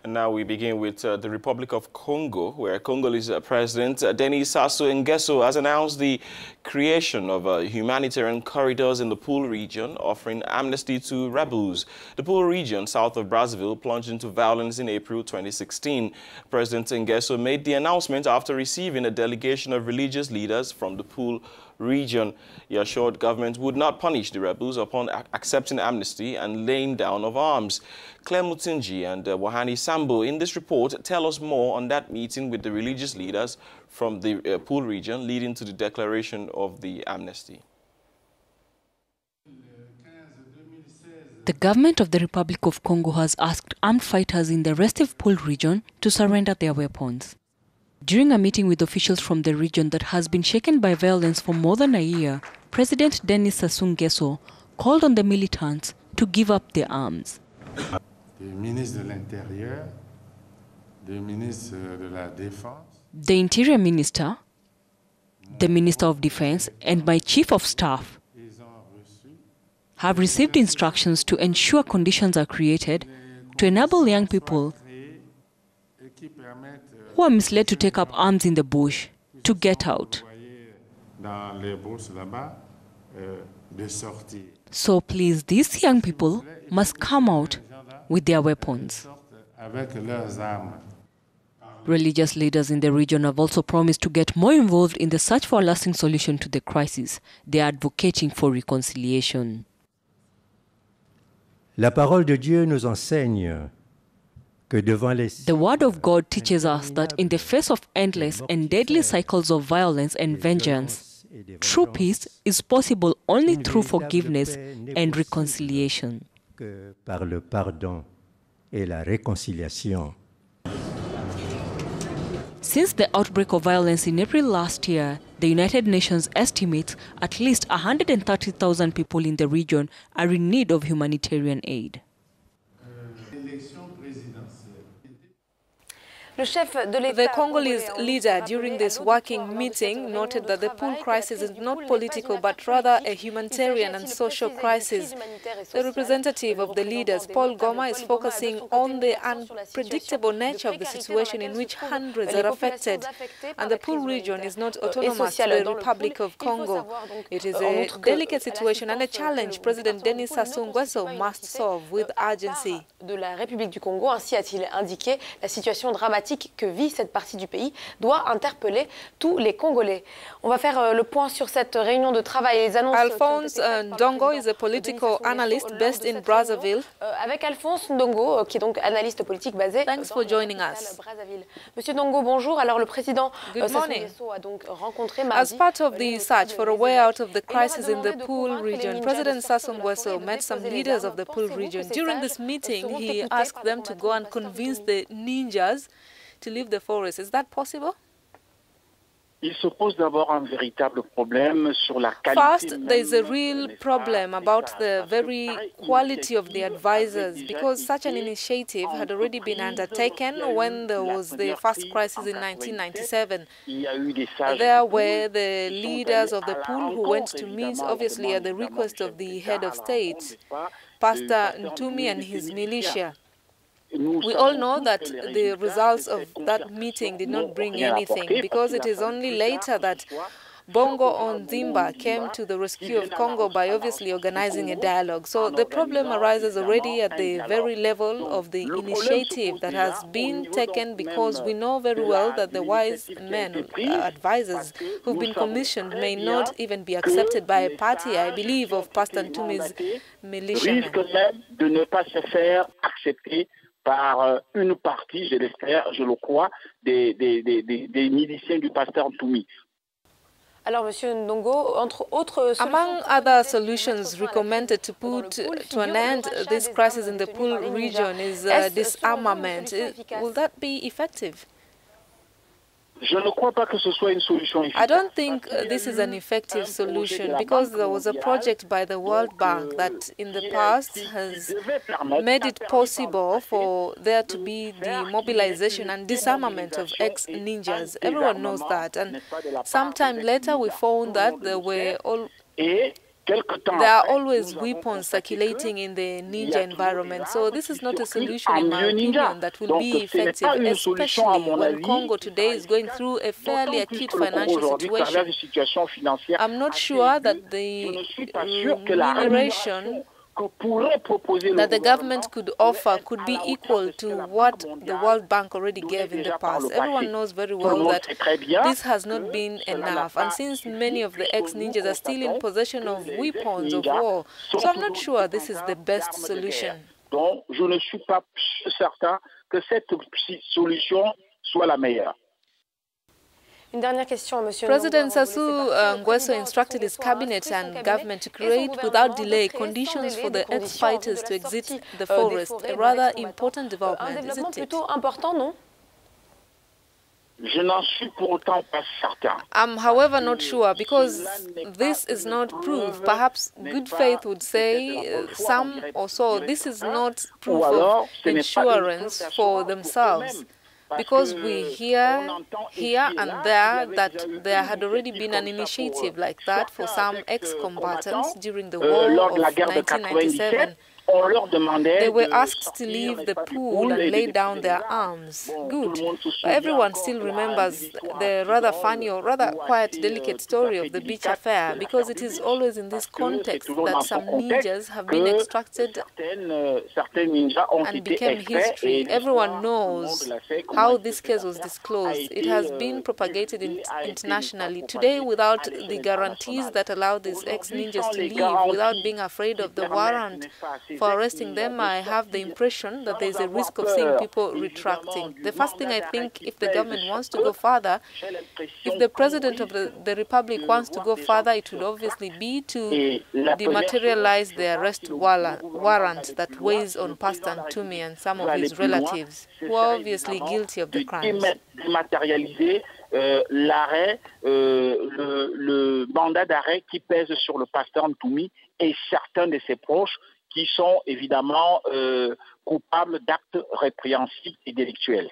And now we begin with the Republic of Congo, where Congolese President Denis Sassou Nguesso has announced the creation of humanitarian corridors in the Pool region, offering amnesty to rebels. The Pool region, south of Brazzaville, plunged into violence in April 2016. President Nguesso made the announcement after receiving a delegation of religious leaders from the Pool region. He assured government would not punish the rebels upon accepting amnesty and laying down of arms. Claire Mutinji and Wahani Sambo in this report tell us more on that meeting with the religious leaders from the Pool region leading to the declaration of the amnesty. The government of the Republic of Congo has asked armed fighters in the restive Pool region to surrender their weapons. During a meeting with officials from the region that has been shaken by violence for more than a year, President Denis Sassou Nguesso called on the militants to give up their arms. The Interior Minister, the Minister of Defense, and my Chief of Staff have received instructions to ensure conditions are created to enable young people who are misled to take up arms in the bush to get out. So please, these young people must come out with their weapons. Religious leaders in the region have also promised to get more involved in the search for a lasting solution to the crisis. They are advocating for reconciliation. La parole de Dieu nous enseigne que devant les... The word of God teaches us that in the face of endless and deadly cycles of violence and vengeance, true peace is possible only through forgiveness and reconciliation. Par le pardon et la réconciliation. Since the outbreak of violence in April last year, the United Nations estimates at least 130,000 people in the region are in need of humanitarian aid. The Congolese leader during this working meeting noted that the Pool crisis is not political but rather a humanitarian and social crisis. The representative of the leaders, Paul Goma, is focusing on the unpredictable nature of the situation in which hundreds are affected, and the Pool region is not autonomous to the Republic of Congo. It is a delicate situation and a challenge President Denis Sassou Nguesso must solve with urgency. De la République du Congo, ainsi a-t-il indiqué, la situation dramatique que vit cette partie du pays doit interpeller tous les Congolais. On va faire le point sur cette réunion de travail et les annonces. Alphonse Ndongo is a political analyst based in Brazzaville. Avec Alphonse Ndongo, qui est donc analyste politique basé dans Brazzaville. Monsieur Ndongo, bonjour. Alors le président Sassou Nguesso a donc rencontré mardi. As part of the search for a way out of the crisis in the Pool region, President Sassou Nguesso met some leaders of the Pool region. During this meeting, he asked them to go and convince the ninjas to leave the forest. Is that possible? Il se pose d'abord un véritable problème sur la qualité. First, there is a real problem about the very quality of the advisors, because such an initiative had already been undertaken when there was the first crisis in 1997. There were the leaders of the Pool who went to meet, obviously at the request of the head of state, Pastor Ntumi and his militia. We all know that the results of that meeting did not bring anything, because it is only later that Bongo Onzimba came to the rescue of Congo by obviously organizing a dialogue. So the problem arises already at the very level of the initiative that has been taken, because we know very well that the wise men, advisors who've been commissioned may not even be accepted by a party, I believe, of Pastor Ntumi's militiamen. Par une partie, je l'espère, je le crois, des miliciens du pasteur Ntumi. Alors, Monsieur Ndongo, entre autres among other solutions recommended to put to an end this crisis in the Pool region is disarmament. Will that be effective? Je ne crois pas que ce soit une solution efficace. I don't think this is an effective solution, because there was a project by the World Bank that in the past has made it possible for there to be the mobilization and disarmament of ex-ninjas. Everyone knows that. And sometime later we found that there were all there are always weapons circulating in the Niger environment. So this is not a solution, in my opinion, that will be effective, especially when Congo today is going through a fairly acute financial situation. I'm not sure that the remuneration that the government could offer could be equal to what the World Bank already gave in the past. Everyone knows very well that this has not been enough. And since many of the ex-ninjas are still in possession of weapons of war, so I'm not sure this is the best solution. Donc, je ne suis pas certain que cette solution soit la meilleure. Une dernière question, Monsieur. President Sassou Nguesso instructed his cabinet and government to create without delay conditions for the ex-fighters to exit the forest. A rather important development, isn't it? Important, non? Je n'en suis pour autant pas certain. I'm, however, not sure, because this is not proof. Perhaps good faith would say some or so. This is not proof of insurance for themselves. Because we hear here and there that there had already been an initiative like that for some ex-combatants during the war of 1997. They were asked to leave the pool and lay down their arms. Good. But everyone still remembers the rather funny or rather quite delicate story of the beach affair, because it is always in this context that some ninjas have been extracted and became history. Everyone knows how this case was disclosed. It has been propagated internationally. Today, without the guarantees that allow these ex-ninjas to leave, without being afraid of the warrant for arresting them, I have the impression that there is a risk of seeing people retracting. The first thing I think, if the government wants to go further, if the President of the Republic wants to go further, it would obviously be to dematerialize the arrest warrant that weighs on Pastor Ntumi and some of his relatives, who are obviously guilty of the crimes. L'arrêt, le mandat d'arrêt qui pèse sur le pasteur Ntumi et certains de ses proches qui sont évidemment coupables d'actes répréhensibles et délictuels.